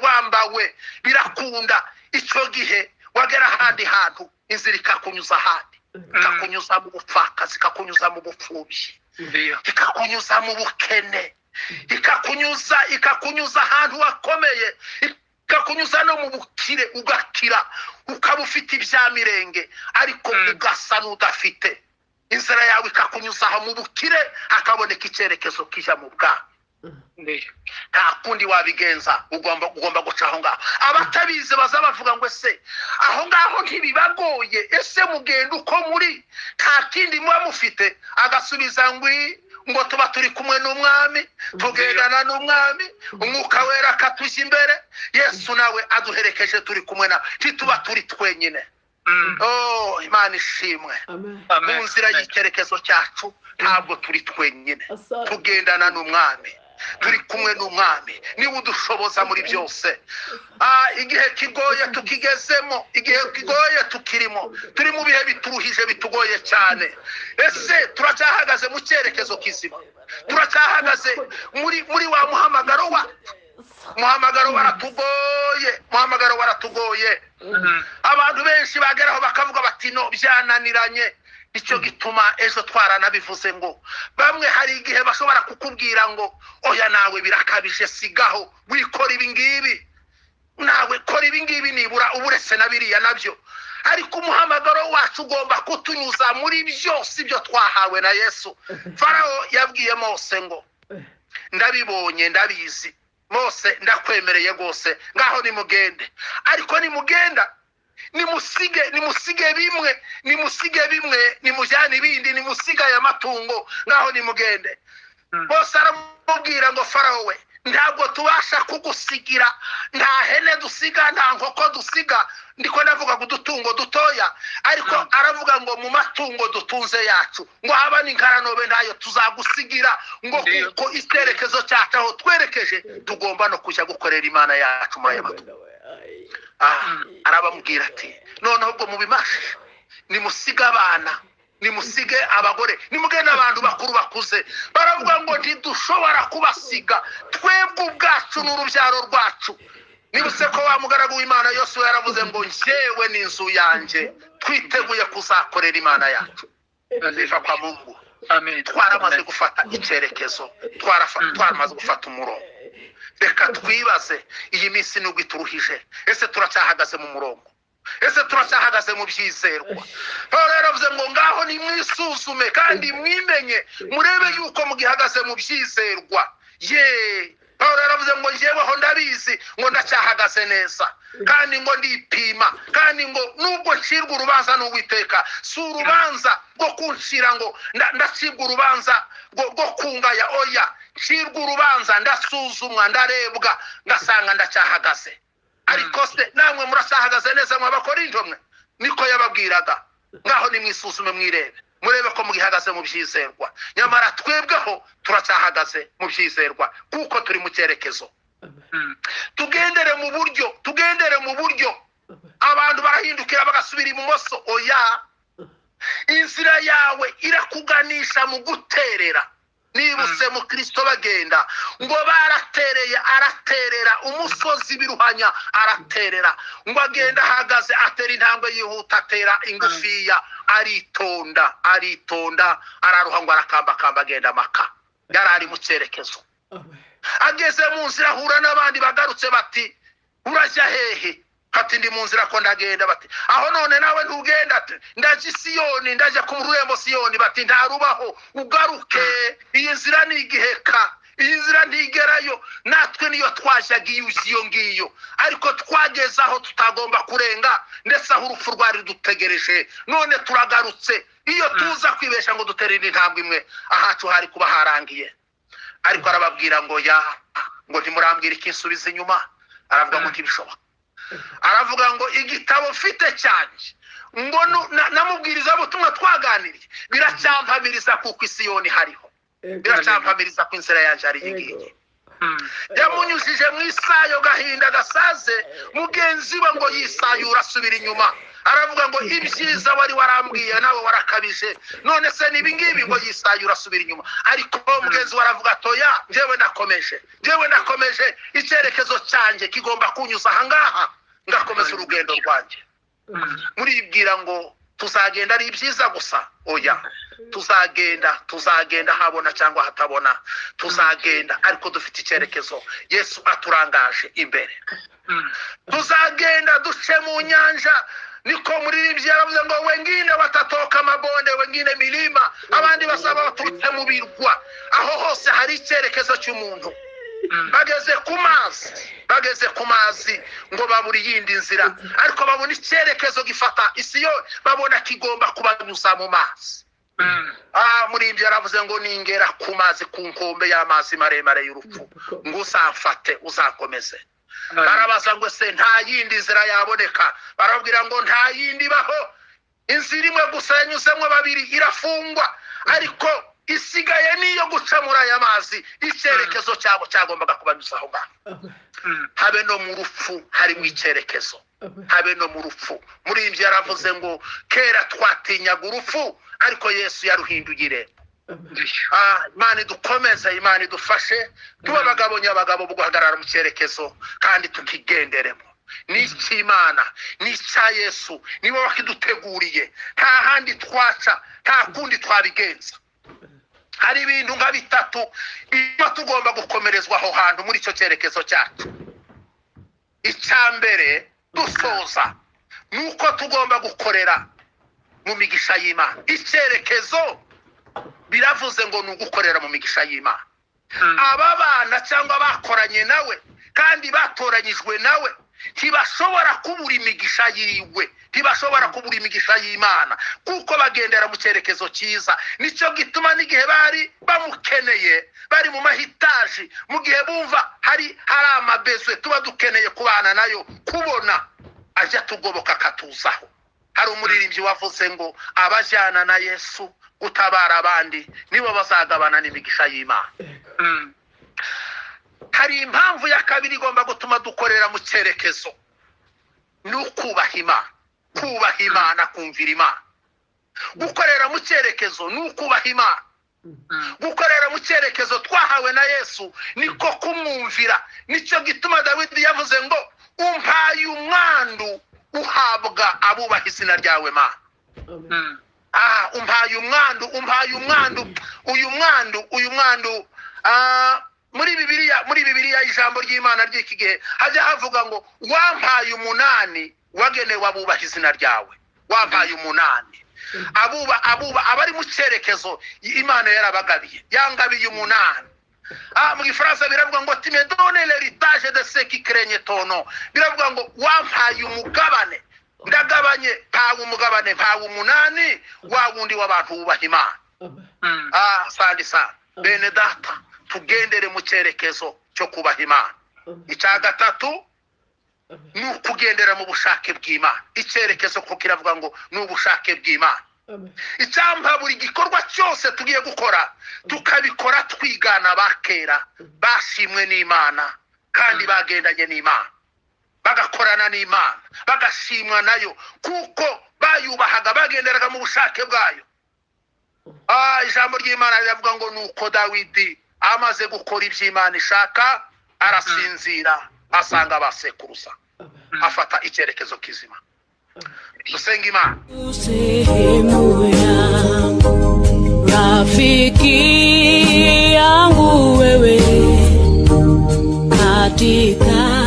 wambawe birakunda. Icyo gihe wagera ahandi hantu, inzira ikakunyuza ahandi, ikakunyuza mu bupfakazi, ikakunyuza mu bupfubyi, ikakunyuza mu bukene, ikakunyuza ahantu wakomeye, ikakunyuza no mu bukire ugakira, ukaba ufite ibya mirenge ariko ugasa n'udafite. Inzira yawe ikakunyuza aho mu bukire, hakaboneka icyerekezo kijya mu bwami. Nta kundi wabigenza, ugomba guca aho ngaho. Abatabizi baza bavuga ngo ese aho ngaho ntibibagoye? Ese mugenda uko muri, nta kindi muba mufite? Agasubiza ngo tuba turi kumwe n'umwami, tugendana n'umwami, umwuka wera akatujya imbere, Yesu nawe aduherekeje, turi kumwe nawe, ntituba turi twenyine. Imana ishimwe. Mu nzira y'icyerekezo cyacu ntabwo turi twenyine, tugendana n'umwami, turi kumwe n'umwami, niwe udushoboza muri byose. Igihe kigoye tukigezemo, igihe kigoye tukirimo, turi mu bihe bituruhije bitugoye cyane. Ese turacyahagaze mu cyerekezo kizima? Turacyahagaze muri wa muhamagaro wa muhamagaro waratugoye. Abantu benshi bageraho bakavuga bati no byananiranye. Icyo gituma ejo twaranabivuze ngo bamwe hari igihe bashobora kukubwira ngo oya nawe birakabije, sigaho, wikora ibi ngibi, nawe kora ibi ngibi, nibura uburese na biriya nabyo. Ariko umuhamagaro wacu ugomba kutunyuza muri byose ibyo twahawe na Yesu. Farawo yabwiye Mose ngo ndabibonye, ndabizi Mose, ndakwemereye rwose, ngaho nimugende. Ariko nimugenda nimusige bimwe, nimujyane ibindi, nimusige aya matungo, ngaho nimugende. Bose aramubwira ngo Farawo we, ntabwo tubasha kugusigira, nta hene dusiga, nta nkoko dusiga, ndiko ndavuga ngo udutungo dutoya. Ariko aravuga ngo mu matungo dutunze yacu, ngo haba n'inkaranobe ntayo tuzagusigira, ngo kuko icyerekezo cyacu aho twerekeje tugomba no kujya gukorera Imana yacu muri aya matungo. Arabamubwira ati noneho ubwo mubimashe, nimusige abana, nimusige abagore, nimugende abantu bakuru bakuze. Baravuga ngo ntidushobora kubasiga, twebwe ubwacu n'urubyaro rwacu. Nibutse ko wa mugaragu w'Imana Yose yaravuze ngo njyewe n'inzu yanjye twiteguye kuzakorera Imana yacu. Biva kwa Mungu. Twaramaze gufata icyerekezo, twaramaze gufata umurongo. Reka twibaze, iyi minsi nubwo ituruhije, ese turacyahagaze mu murongo? Ese turacyahagaze mu byizerwa? Pawulo yaravuze ngo ngaho nimwisuzume kandi mwimenye, murebe yuko mugihagaze mu byizerwa. Pawulo yaravuze ngo njyeweho ndabizi ngo ndacyahagaze neza, kandi ngo ndipima, kandi ngo nubwo ncirwa urubanza n'Uwiteka, si urubanza rwo kunshira ngo ndacibwa urubanza rwo kungaya, oya, ncirwa urubanza, ndasuzumwa, ndarebwa, ngasanga ndacyahagaze. Ariko se namwe muracyahagaze neza mw'Abakorinto mwe? Niko yababwiraga, ngaho nimwisuzume mwirebe, murebe ko mugihagaze mu byizerwa. Nyamara twebweho turacyahagaze mu byizerwa, kuko turi mu cyerekezo. Tugendere mu buryo. Abantu barahindukira bagasubira ibumoso, oya. Inzira yawe irakuganisha mu guterera. nibutse mu Kristo bagenda ngo baratereye araterera umusozi biruhanya araterera ngo agenda ahagaze atera intambwe yihuta atera ingufiya aritonda araruha ngo arakambakamba agenda amaka yari ari mu cyerekezo ageze mu nzira ahura n'abandi bagarutse bati urajya hehe ati ndi mu nzira ko ndagenda bati aho none nawe ntugenda ati ndaje Siyoni ndaje ku rurembo Siyoni bati ntarubaho ugaruke iyi nzira ni igiheka iyi nzira ntigerayo natwe niyo twajyaga iyo ngiyo ariko twageze aho tutagomba kurenga ndetse aho urupfu rwari dutegereje none turagarutse iyo tuza kwibesha ngo dutere intambwe imwe ahacu hari kuba harangiye ariko arababwira ngo ngo ntimurambwire ikinsubiza inyuma aravuga ngo ntibishoboka aravuga ngo igitabo mfite cyanjye ngo namubwiriza butumwa twaganiriye biracyampamiriza kuko Siyoni hariho biracyampamiriza ko inzira yanjye ari igihe yamunyujije mu isayo gahinda gasaze mugenzi we ngo yisayura asubira inyuma aravuga ngo ibyiza wari warambwiye nawe warakabije none se nibingibi ngo yisayura asubira inyuma ariko mugenzi we aravuga atoya njyewe ndakomeje icyerekezo cyanjye kigomba kunyuza ahangaha ngakomeza urugendo rwanjye muribwira ngo tuzagenda ari ibyiza gusa oya tuzagenda habona cyangwa hatabona tuzagenda ariko dufite icyerekezo Yesu aturangaje imbere tuzagenda duce mu nyanja niko muririmbyi yaravuze ngo wengine watatoka mabonde wengine milima abandi basaba baturutse mu birwa aho hose hari icyerekezo cy'umuntu bageze ku mazi ngo babura iyindi nzira ariko babona icyerekezo gifata Siyoni babona kigomba kubanyuza mu mazi muririmbyi yaravuze ngo ningera ku mazi ku nkombe y'amazi maremare y'urupfu ngo uzamfate uzakomeze barabaza ngo se nta yindi nzira yaboneka barabwira ngo nta yindi baho inzira imwe gusa yanyuzemo babiri irafungwa ariko isigaye niyo guca muri aya mazi icyerekezo cyabo cyagombaga kubanyuza aho ngaho habe no mu rupfu hari mu icyerekezo habe no mu rupfu muririmbyi yaravuze ngo kera twatinyaga urupfu ariko Yesu yaruhinduye irembo Imana idukomeze Imana idufashe tuba abagabo nyabagabo bo guhagarara mu cyerekezo kandi tukigenderemo n'Imana n'icya Yesu niwe wakiduteguriye nta handi twaca nta kundi twabigenza hari ibintu nka bitatu iyo tugomba gukomerezwa aho hantu muri icyo cyerekezo cyacu icyambere dusoza nuko tugomba gukorera mu migisha y'Imana icyerekezo biravuze ngo nugukorera mu migisha y'Imana aba bana cyangwa bakoranye nawe kandi batoranyijwe nawe ntibashobora kubura imigisha yiwe ntibashobora kubura imigisha y'Imana kuko bagendera mu cyerekezo cyiza nicyo gituma n'igihe bari bamukeneye bari mu mahitaji mu gihe bumva hari amabezwe tuba dukeneye kubana nayo kubona ajya tugoboka akatuzaho hari umuririmbyi wavuze ngo abajyana na Yesu gutabara abandi nibo bazagabana n'imigisha y'Imana hari impamvu ya kabiri igomba gutuma dukorera mu cyerekezo ni ukubaha Imana kumvira Imana gukorera mu cyerekezo ni ukubaha Imana gukorera mu cyerekezo twahawe na Yesu niko kumwumvira nicyo gituma Dawidi yavuze ngo umpaye umwandu uhabwa abubaha izina ryawe Mana umpaye umwandu uyu mwandu muri Bibiliya ijambo ry'Imana ry'iki gihe hajya havuga ngo wampaye 8 wagenewe abubaha izina ryawe wampaye 8 abari mu cyerekezo Imana yarabagabiye yangabiye 8 mu Gifaransa biravuga ngo tu me donnes l'héritage de ceux qui craignent ton nom biravuga ngo wampaye umugabane ndagabanye ntawe umugabane ntawe 8 wa wundi w'abantu bubaha Imana sandi bene data tugendere mu cyerekezo cyo kubaha Imana icya gatatu ni ukugendera mu bushake bw'Imana icyerekezo ko kiravuga ngo ni ubushake bw'Imana icyamba buri gikorwa cyose tugiye gukora tukabikora twigana bakera bashimwe n'Imana kandi bagendanye n'Imana bagakorana n'Imana bagashimwa nayo kuko bayubahaga bagenderaga mu bushake bwayo ijambo ry'Imana riravuga ngo nuko Dawidi amaze gukora iby'Imana ishaka arasinzira asanga abasekuruza afata icyerekezo kizima. Dusenga Imana. Sehemu yangu, rafiki yangu wewe katika